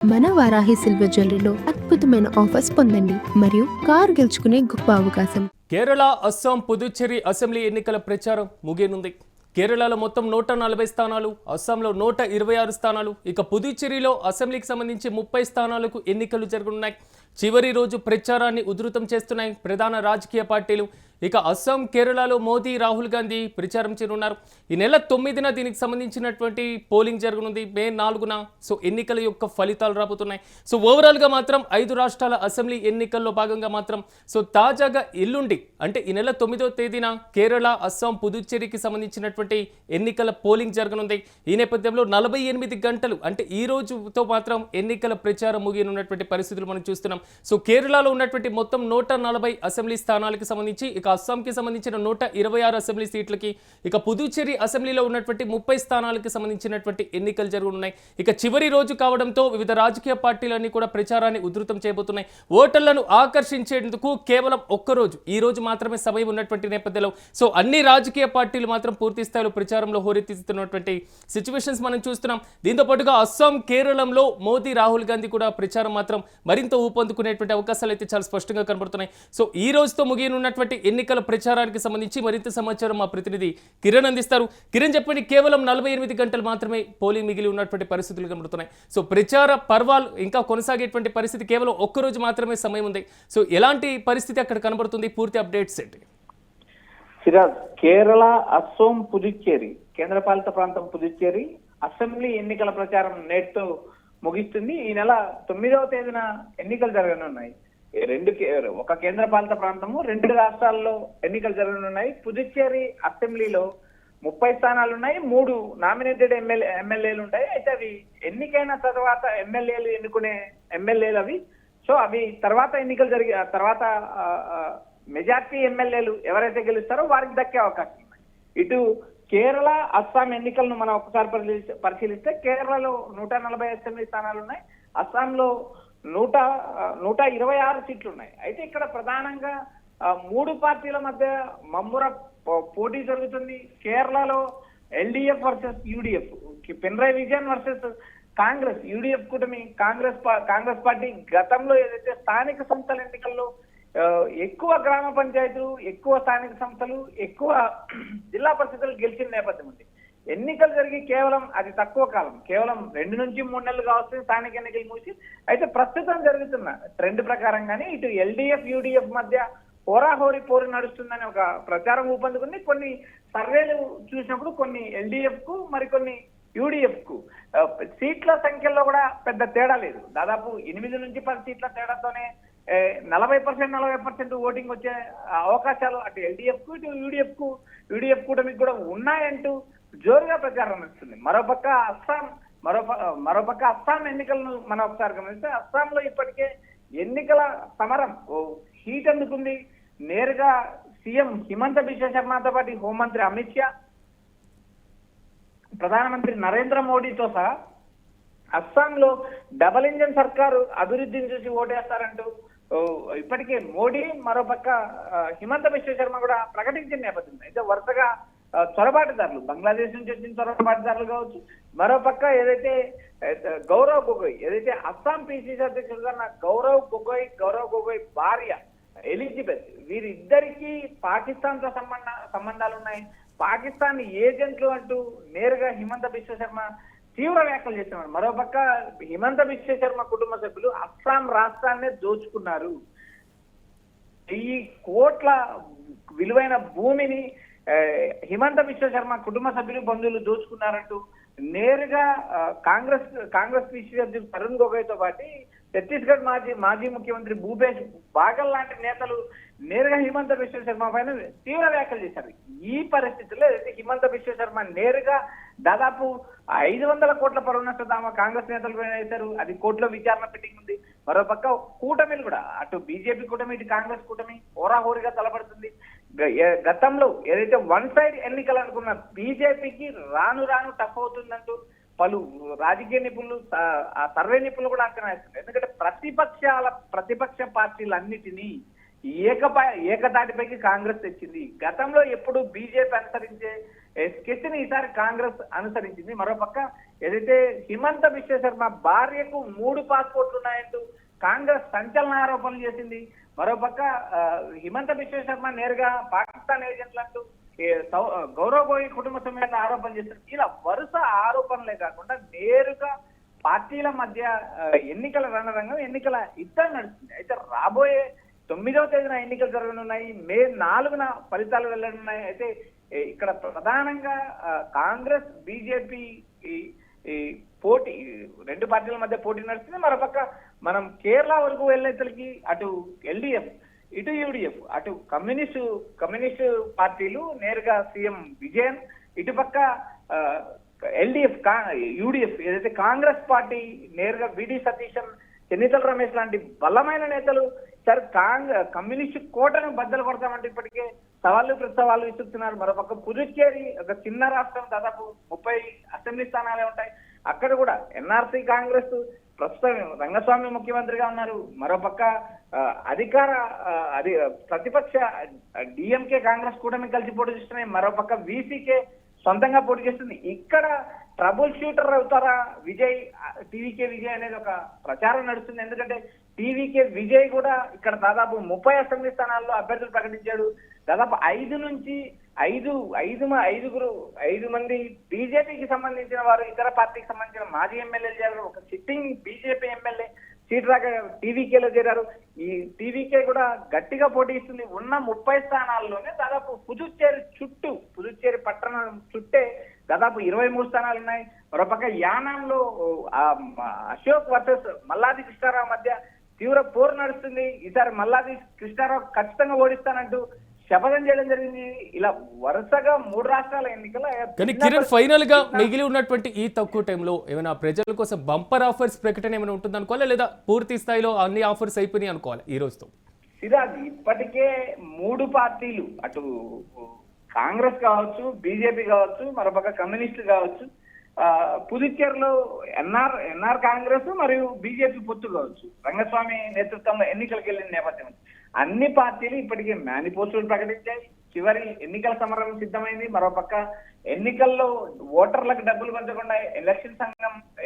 మన వారాహి సిల్వర్ జ్యువెలరీలో అద్భుతమైన ఆఫర్స్ పొందండి మరియు కారు గెలుచుకునే గొప్ప అవకాశం. కేరళ, అస్సాం, పుదుచ్చేరి అసెంబ్లీ ఎన్నికల ప్రచారం ముగియనుంది. కేరళలో మొత్తం 140 స్థానాలు, అస్సాంలో 126 స్థానాలు, ఇక పుదుచ్చేరిలో అసెంబ్లీకి సంబంధించి 30 స్థానాలకు ఎన్నికలు జరగనున్నాయి. చివరి రోజు ప్రచారాన్ని ఉధృతం చేస్తున్నాయి ప్రధాన రాజకీయ పార్టీలు. ఇక అస్సాం, కేరళలో మోదీ, రాహుల్ గాంధీ ప్రచారం చేయనున్నారు. ఈ నెల 9న దీనికి సంబంధించినటువంటి పోలింగ్ జరగనుంది. మే 4న సో ఎన్నికల యొక్క ఫలితాలు రాబోతున్నాయి. సో ఓవరాల్గా మాత్రం 5 రాష్ట్రాల అసెంబ్లీ ఎన్నికల్లో భాగంగా మాత్రం సో తాజాగా ఎల్లుండి అంటే ఈ నెల 9వ తేదీన కేరళ, అస్సాం, పుదుచ్చేరికి సంబంధించినటువంటి ఎన్నికల పోలింగ్ జరగనుంది. ఈ నేపథ్యంలో 48 గంటలు అంటే ఈ రోజుతో మాత్రం ఎన్నికల ప్రచారం ముగియనున్నటువంటి పరిస్థితులు మనం చూస్తున్నాం. సో కేరళలో ఉన్నటువంటి మొత్తం 140 అసెంబ్లీ స్థానాలకు సంబంధించి, ఇక అస్సాంకి సంబంధించిన 126 అసెంబ్లీ సీట్లకి, ఇక పుదుచ్చేరి అసెంబ్లీలో ఉన్నటువంటి 30 స్థానాలకు సంబంధించినటువంటి ఎన్నికలు జరగనున్నాయి. ఇక చివరి రోజు కావడంతో వివిధ రాజకీయ పార్టీలన్నీ కూడా ప్రచారాన్ని ఉధృతం చేయబోతున్నాయి. ఓటర్లను ఆకర్షించేందుకు కేవలం ఒక్కరోజు, ఈ రోజు మాత్రమే సమయం ఉన్నటువంటి నేపథ్యంలో సో అన్ని రాజకీయ పార్టీలు మాత్రం పూర్తి స్థాయిలో ప్రచారంలో హోరెత్తిస్తున్నటువంటి సిచ్యువేషన్స్ మనం చూస్తున్నాం. దీంతో పాటుగా అస్సాం, కేరళంలో మోదీ, రాహుల్ గాంధీ కూడా ప్రచారం మాత్రం మరింత ఊపందుకునేటువంటి అవకాశాలు అయితే చాలా స్పష్టంగా కనబడుతున్నాయి. సో ఈ రోజుతో ముగియనున్నటువంటి ఎన్నికల ప్రచారానికి సంబంధించి మరింత సమాచారం మా ప్రతినిధి కిరణ్ అందిస్తారు. కిరణ్, చెప్పండి, కేవలం 48 గంటలు మాత్రమే పోలింగ్ మిగిలి ఉన్నటువంటి పరిస్థితులు కనబడుతున్నాయి. సో ప్రచార పర్వాలు ఇంకా కొనసాగేటువంటి పరిస్థితి, కేవలం ఒక్కరోజు మాత్రమే సమయం ఉంది. సో ఎలాంటి పరిస్థితి అక్కడ కనబడుతుంది? పూర్తి అప్డేట్స్ ఏంటి? సిరాజ్, కేరళ, అస్సోం, పుదుచ్చేరి, కేంద్రపాలిత ప్రాంతం పుదుచ్చేరి అసెంబ్లీ ఎన్నికల ప్రచారం నేటితో ముగిస్తుంది. ఈ నెల 9వ తేదీన ఎన్నికలు జరగనున్నాయి. ఒక కేంద్రపాలిత ప్రాంతము, 2 రాష్ట్రాల్లో ఎన్నికలు జరగనున్నాయి. పుదుచ్చేరి అసెంబ్లీలో 30 స్థానాలు ఉన్నాయి, 3 నామినేటెడ్ ఎమ్మెల్యేలు ఉంటాయి. అయితే అవి ఎన్నికైన తర్వాత ఎమ్మెల్యేలు ఎన్నుకునే ఎమ్మెల్యేలు అవి. సో అవి తర్వాత ఎన్నికలు జరిగే తర్వాత మెజార్టీ ఎమ్మెల్యేలు ఎవరైతే గెలుస్తారో వారికి దక్కే అవకాశం ఉన్నాయి. ఇటు కేరళ, అస్సాం ఎన్నికలను మనం ఒకసారి పరిశీలిస్తే కేరళలో 140 అసెంబ్లీ స్థానాలు ఉన్నాయి, అస్సాంలో 126 సీట్లు ఉన్నాయి. అయితే ఇక్కడ ప్రధానంగా 3 పార్టీల మధ్య మమ్ముర పోటీ జరుగుతుంది. కేరళలో LDF versus UDF, Pinarayi Vijayan versus Congress, UDF కూటమి కాంగ్రెస్ పార్టీ గతంలో ఏదైతే స్థానిక సంస్థల ఎన్నికల్లో ఎక్కువ గ్రామ పంచాయతీలు, ఎక్కువ స్థానిక సంస్థలు, ఎక్కువ జిల్లా పరిషత్తులు గెలిచిన నేపథ్యం ఉంది. ఎన్నికలు జరిగి కేవలం అది తక్కువ కాలం, కేవలం 2 నుంచి 3 నెలలు కావచ్చు స్థానిక ఎన్నికలు ముగిసి. అయితే ప్రస్తుతం జరుగుతున్న ట్రెండ్ ప్రకారంగానే ఇటు ఎల్డిఎఫ్, యూడిఎఫ్ మధ్య హోరాహోరీ పోరు నడుస్తుందని ఒక ప్రచారం ఊపందుకుంది. కొన్ని సర్వేలు చూసినప్పుడు కొన్ని ఎల్డిఎఫ్ కు, మరికొన్ని యూడిఎఫ్ కు సీట్ల సంఖ్యలో కూడా పెద్ద తేడా లేదు. దాదాపు 8 నుంచి 10 సీట్ల తేడాతోనే 40% ఓటింగ్ వచ్చే అవకాశాలు అటు ఎల్డిఎఫ్ కు, ఇటు యూడిఎఫ్ కూటమికి కూడా ఉన్నాయంటూ జోరుగా ప్రచారం నడుస్తుంది. మరోపక్క అస్సాం ఎన్నికలను మనం ఒకసారి గమనిస్తే అస్సాంలో ఇప్పటికే ఎన్నికల సమరం హీట్ అందుకుంది. నేరుగా సీఎం హిమంత బిశ్వ శర్మతో పాటు హోంమంత్రి అమిత్ షా, ప్రధానమంత్రి నరేంద్ర మోడీతో సహా అస్సాంలో డబుల్ ఇంజన్ సర్కారు అభివృద్ధిని చూసి ఓటేస్తారంటూ ఇప్పటికే మోడీ, మరోపక్క హిమంత బిశ్వ శర్మ కూడా ప్రకటించిన నేపథ్యం. అయితే వరుసగా చొరబాటుదారులు, బంగ్లాదేశ్ నుంచి వచ్చిన చొరబాటుదారులు కావచ్చు, మరోపక్క ఏదైతే గౌరవ్ గొగోయ్, ఏదైతే అస్సాం పిసిసి అధ్యక్షుడుగా ఉన్న గౌరవ్ గొగోయ్ భార్య ఎలిజబెత్, వీరిద్దరికీ పాకిస్తాన్ తో సంబంధాలు ఉన్నాయి, పాకిస్తాన్ ఏజెంట్లు అంటూ నేరుగా హిమంత బిశ్వ శర్మ తీవ్ర వ్యాఖ్యలు చేస్తున్నారు. మరోపక్క హిమంత బిశ్వ శర్మ కుటుంబ సభ్యులు అస్సాం రాష్ట్రాన్నే దోచుకున్నారు, 1000 కోట్ల విలువైన భూమిని హిమంత బిశ్వ శర్మ కుటుంబ సభ్యులు, బంధువులు దోచుకున్నారంటూ నేరుగా కాంగ్రెస్ పిసిసి అధ్యక్షుడు తరుణ్ గొగోయ్తో పాటు ఛత్తీస్గఢ్ మాజీ ముఖ్యమంత్రి భూపేష్ బాగల్ లాంటి నేతలు నేరుగా హిమంత బిశ్వ శర్మ పైన తీవ్ర వ్యాఖ్యలు చేశారు. ఈ పరిస్థితుల్లో హిమంత బిశ్వ శర్మ నేరుగా దాదాపు 500 కోట్ల పరువు నష్టం కాంగ్రెస్ నేతలు పైన వేశారు. అది కోర్టులో విచారణ పెండింగ్ ఉంది. మరోపక్క కూటమిలు కూడా, అటు బీజేపీ కూటమి, ఇటు కాంగ్రెస్ కూటమి హోరాహోరీగా తలపడుతుంది. గతంలో ఏదైతే వన్ సైడ్ ఎన్నికలు అనుకున్న బీజేపీకి రాను టఫ్ అవుతుందంటూ పలు రాజకీయ నిపుణులు, సర్వే నిపుణులు కూడా అంచనా వేస్తున్నారు. ఎందుకంటే ప్రతిపక్ష పార్టీలన్నిటినీ ఏకతాటిపైకి కాంగ్రెస్ తెచ్చింది. గతంలో ఎప్పుడు బీజేపీ అనుసరించే స్కెచ్ ని ఈసారి కాంగ్రెస్ అనుసరించింది. మరోపక్క ఏదైతే హిమంత బిశ్వ శర్మ భార్యకు 3 పాస్పోర్ట్లు ఉన్నాయంటూ కాంగ్రెస్ సంచలన ఆరోపణలు చేసింది. మరోపక్క హిమంత బిశ్వ శర్మ నేరుగా పాకిస్తాన్ ఏజెంట్లు అంటూ గౌరవ్ గోయల్ కుటుంబ సమేత ఆరోపణలు చేస్తారు. ఇలా వరుస ఆరోపణలే కాకుండా నేరుగా పార్టీల మధ్య ఎన్నికల రణరంగం, ఎన్నికల యుద్ధం నడుస్తుంది. అయితే రాబోయే 9వ తేదీన ఎన్నికలు జరగనున్నాయి, మే 4న ఫలితాలు వెళ్లనున్నాయి. అయితే ఇక్కడ ప్రధానంగా కాంగ్రెస్ బీజేపీ పోటీ, 2 పార్టీల మధ్య పోటీ నడుస్తుంది. మరోపక్క మనం కేరళ వరకు వెళ్ళేతలకి అటు ఎల్డిఎఫ్, ఇటు యూడిఎఫ్, అటు కమ్యూనిస్టు పార్టీలు నేరుగా సీఎం విజయన్, ఇటుపక్క ఎల్డిఎఫ్ యూడిఎఫ్ ఏదైతే కాంగ్రెస్ పార్టీ నేరుగా విడి సతీశన్, చెన్నితల రమేష్ లాంటి బలమైన నేతలు సార్ కమ్యూనిస్టు కోటను బద్దలు కొడతామంటే ఇప్పటికే సవాళ్ళు ప్రతిసవాళ్ళు విసురుతున్నారు. మరోపక్క పుదుచ్చేరి ఒక చిన్న రాష్ట్రం, దాదాపు 30 అసెంబ్లీ స్థానాలే ఉంటాయి. అక్కడ కూడా ఎన్ఆర్సీ కాంగ్రెస్ ప్రస్తుతం రంగస్వామి ముఖ్యమంత్రిగా ఉన్నారు. మరోపక్క ప్రతిపక్ష డిఎంకే కాంగ్రెస్ కూటమి కలిసి పోటీ చేస్తున్నాయి. మరోపక్క వీసీకే సొంతంగా పోటీ చేస్తుంది. ఇక్కడ ట్రబుల్ షూటర్ అవుతారా విజయ్, టీవీకే విజయ్ అనేది ఒక ప్రచారం నడుస్తుంది. ఎందుకంటే టీవీకే విజయ్ కూడా ఇక్కడ దాదాపు 30 అసెంబ్లీ స్థానాల్లో అభ్యర్థులు ప్రకటించాడు. దాదాపు 5 మంది బీజేపీకి సంబంధించిన వారు, ఇతర పార్టీకి సంబంధించిన మాజీ ఎమ్మెల్యేలు చేరారు. ఒక సిట్టింగ్ బీజేపీ ఎమ్మెల్యే సీట్ రాక టీవీకేలో చేరారు. ఈ టీవీకే కూడా గట్టిగా పోటీ ఇస్తుంది. ఉన్న 30 స్థానాల్లోనే దాదాపు పుదుచ్చేరి పట్టణం చుట్టే దాదాపు 23 స్థానాలు ఉన్నాయి. మరోపక్క యానాంలో అశోక్ వర్సెస్ మల్లాది కృష్ణారావు మధ్య తీవ్ర పోరు నడుస్తుంది. ఈసారి మల్లాది కృష్ణారావు ఖచ్చితంగా ఓడిస్తానంటూ శపథం చేయడం జరిగింది. ఇలా వరుసగా 3 రాష్ట్రాల ఎన్నికల. కానీ కిరణ్, ఫైనల్ గా మిగిలి ఉన్నటువంటి ఈ తక్కువ టైంలో ఏమైనా ప్రజల కోసం బంపర్ ఆఫర్స్ ప్రకటన ఏమైనా ఉంటుంది అనుకోవాలి, లేదా పూర్తి స్థాయిలో అన్ని ఆఫర్స్ అయిపోయినాయి అనుకోవాలి ఈ రోజుతో? సిరాజ్, ఇప్పటికే 3 పార్టీలు, అటు కాంగ్రెస్ కావచ్చు, బీజేపీ కావచ్చు, మరోపక్క కమ్యూనిస్టులు కావచ్చు, పుదుచ్చేరిలో ఎన్ఆర్ కాంగ్రెస్ మరియు బీజేపీ పొత్తు కావచ్చు, రంగస్వామి నేతృత్వంలో ఎన్నికలకు వెళ్ళిన నేపథ్యం అన్ని పార్టీలు ఇప్పటికే మేనిఫెస్టోలు ప్రకటించాయి. చివరి ఎన్నికల సమరం సిద్ధమైంది. మరోపక్క ఎన్నికల్లో ఓటర్లకు డబ్బులు పంచకుండా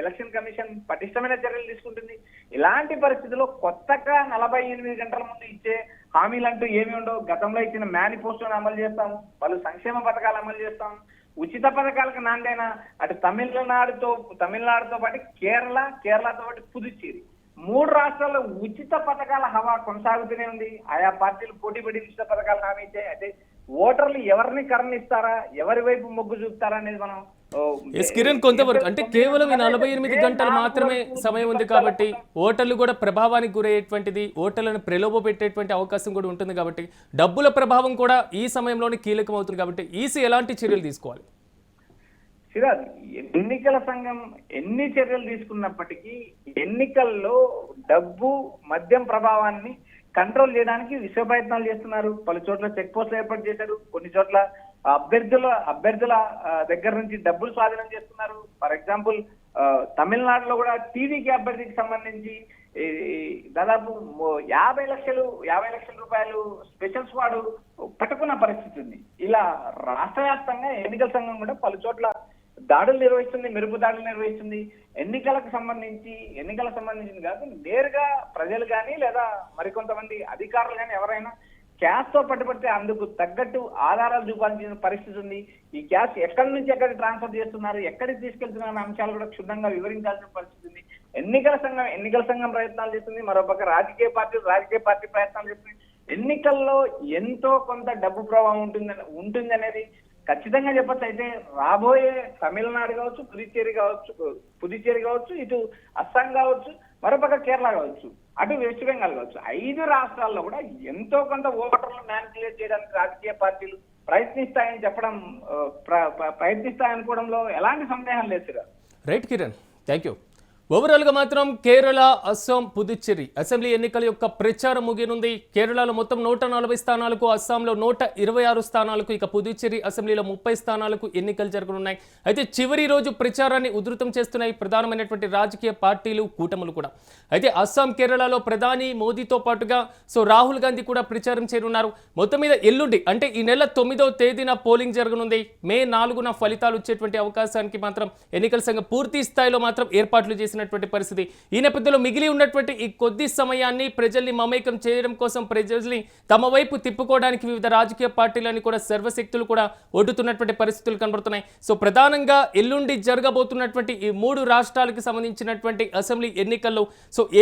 ఎలక్షన్ కమిషన్ పటిష్టమైన చర్యలు తీసుకుంటుంది. ఇలాంటి పరిస్థితుల్లో కొత్తగా 48 గంటల ముందు ఇచ్చే హామీలంటూ ఏమి ఉండవు. గతంలో ఇచ్చిన మేనిఫెస్టోను అమలు చేస్తాము, పలు సంక్షేమ పథకాలు అమలు చేస్తాము, ఉచిత పథకాలకు నాందైన అటు తమిళనాడుతో పాటు కేరళతో పాటు పుదుచ్చేరి 3 రాష్ట్రాల్లో ఉచిత పథకాల హవా కొనసాగుతూనే ఉంది. ఆయా పార్టీలు పోటీ పడి ఉచిత పథకాలు హామీ ఇచ్చాయి. అయితే ఓటర్లు ఎవరిని కరుణిస్తారా, ఎవరి వైపు మొగ్గు చూపుతారా అనేది మనం కిరణ్ కొంతవరకు అంటే కేవలం 48 గంటలు మాత్రమే సమయం ఉంది కాబట్టి ఓటర్లు కూడా ప్రభావానికి గురయ్యేటువంటిది, ఓటర్లను ప్రలోభ పెట్టేటువంటి అవకాశం కూడా ఉంటుంది కాబట్టి డబ్బుల ప్రభావం కూడా ఈ సమయంలోనే కీలకం అవుతుంది కాబట్టి ఈసీ ఎలాంటి చర్యలు తీసుకోవాలి? సిరాజ్, ఎన్నికల సంఘం ఎన్ని చర్యలు తీసుకున్నప్పటికీ ఎన్నికల్లో డబ్బు, మద్యం ప్రభావాన్ని కంట్రోల్ చేయడానికి విశ్వ ప్రయత్నాలు చేస్తున్నారు. పలు చోట్ల చెక్ పోస్టులు ఏర్పాటు చేశారు. కొన్ని చోట్ల అభ్యర్థుల దగ్గర నుంచి డబ్బులు స్వాధీనం చేస్తున్నారు. ఫర్ ఎగ్జాంపుల్ తమిళనాడులో కూడా టీవీకి అభ్యర్థికి సంబంధించి దాదాపు 50 లక్షల రూపాయలు స్పెషల్ స్క్వాడ్ పట్టుకున్న పరిస్థితి ఉంది. ఇలా రాష్ట్ర వ్యాప్తంగా ఎన్నికల సంఘం కూడా పలు చోట్ల దాడులు నిర్వహిస్తుంది, మెరుపు దాడులు నిర్వహిస్తుంది. ఎన్నికలకు సంబంధించింది కాదు, నేరుగా ప్రజలు కానీ లేదా మరికొంతమంది అధికారులు కానీ ఎవరైనా క్యాష్ తో పట్టుబడితే అందుకు తగ్గట్టు ఆధారాలు చూపాల్సిన పరిస్థితి ఉంది. ఈ క్యాష్ ఎక్కడి నుంచి ఎక్కడికి ట్రాన్స్ఫర్ చేస్తున్నారు, ఎక్కడికి తీసుకెళ్తున్నారు అంశాలు కూడా క్షుణ్ణంగా వివరించాల్సిన పరిస్థితి ఉంది. ఎన్నికల సంఘం ప్రయత్నాలు చేస్తుంది. మరోపక్క రాజకీయ పార్టీ ప్రయత్నాలు చేస్తుంది. ఎన్నికల్లో ఎంతో కొంత డబ్బు ప్రభావం ఉంటుంది అనేది ఖచ్చితంగా చెప్పచ్చు. అయితే రాబోయే తమిళనాడు కావచ్చు, పుదుచ్చేరి కావచ్చు, ఇటు అస్సాం కావచ్చు, మరోపక్క కేరళ కావచ్చు, అటు వెస్ట్ బెంగాల్ కావచ్చు, 5 రాష్ట్రాల్లో కూడా ఎంతో కొంత ఓటర్లను మ్యానిపులేట్ చేయడానికి రాజకీయ పార్టీలు ప్రయత్నిస్తాయనుకోవడంలో ఎలాంటి సందేహం లేదు. Right Kiran, thank you. ఓవరాల్గా మాత్రం కేరళ, అస్సాం, పుదుచ్చేరి అసెంబ్లీ ఎన్నికల యొక్క ప్రచారం ముగియనుంది. కేరళలో మొత్తం 140 స్థానాలకు, అస్సాంలో 126 స్థానాలకు, ఇక పుదుచ్చేరి అసెంబ్లీలో 30 స్థానాలకు ఎన్నికలు జరగనున్నాయి. అయితే చివరి రోజు ప్రచారాన్ని ఉధృతం చేస్తున్నాయి ప్రధానమైనటువంటి రాజకీయ పార్టీలు, కూటములు కూడా. అయితే అస్సాం, కేరళలో ప్రధాని మోదీతో పాటుగా రాహుల్ గాంధీ కూడా ప్రచారం చేయనున్నారు. మొత్తం మీద ఎల్లుండి అంటే ఈ నెల 9వ తేదీన పోలింగ్ జరగనుంది. మే 4న ఫలితాలు వచ్చేటువంటి అవకాశానికి మాత్రం ఎన్నికల సంఘం పూర్తి స్థాయిలో మాత్రం ఏర్పాట్లు చేసిన పరిస్థితి. ఈ నేపథ్యంలో మిగిలి ఉన్నటువంటి ఈ కొద్ది సమయాన్ని ప్రజల్ని మమేకం చేయడం కోసం, ప్రజల్ని తమ వైపు తిప్పుకోవడానికి వివిధ రాజకీయ పార్టీలని కూడా సర్వశక్తులు కూడా ఒడ్డుతున్నటువంటి పరిస్థితులు కనబడుతున్నాయి. ప్రధానంగా ఎల్లుండి జరగబోతున్నటువంటి ఈ 3 రాష్ట్రాలకు సంబంధించినటువంటి అసెంబ్లీ ఎన్నికల్లో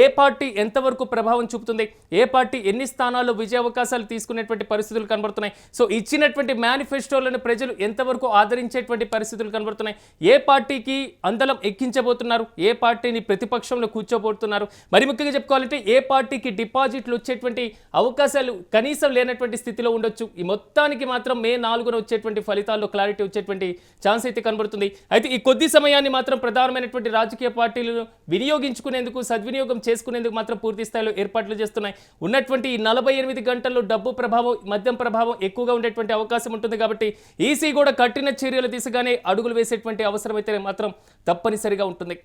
ఏ పార్టీ ఎంతవరకు ప్రభావం చూపుతుంది, ఏ పార్టీ ఎన్ని స్థానాల్లో విజయ అవకాశాలు తీసుకునేటువంటి పరిస్థితులు కనబడుతున్నాయి, ఇచ్చినటువంటి మేనిఫెస్టోలను ప్రజలు ఎంతవరకు ఆదరించేటువంటి పరిస్థితులు కనబడుతున్నాయి, ఏ పార్టీకి అందలం ఎక్కించబోతున్నారు, ఏ పార్టీని ప్రతిపక్షంలో కూర్చోబోతున్నారు, మరి ముఖ్యంగా చెప్పుకోవాలంటే ఏ పార్టీకి డిపాజిట్లు వచ్చేటువంటి అవకాశాలు కనీసం లేనటువంటి స్థితిలో ఉండొచ్చు. ఈ మొత్తానికి మాత్రం మే 4న వచ్చేటువంటి ఫలితాల్లో క్లారిటీ వచ్చేటువంటి ఛాన్స్ అయితే కనబడుతుంది. అయితే ఈ కొద్ది సమయాన్ని మాత్రం ప్రధానమైనటువంటి రాజకీయ పార్టీలను వినియోగించుకునేందుకు, సద్వినియోగం చేసుకునేందుకు మాత్రం పూర్తి స్థాయిలో ఏర్పాట్లు చేస్తున్నాయి. ఉన్నటువంటి ఈ 48 గంటల్లో డబ్బు ప్రభావం, మద్యం ప్రభావం ఎక్కువగా ఉండేటువంటి అవకాశం ఉంటుంది. కాబట్టి ఈసీ కూడా కఠిన చర్యల దిశగానే అడుగులు వేసేటువంటి అవసరం అయితే మాత్రం తప్పనిసరిగా ఉంటుంది.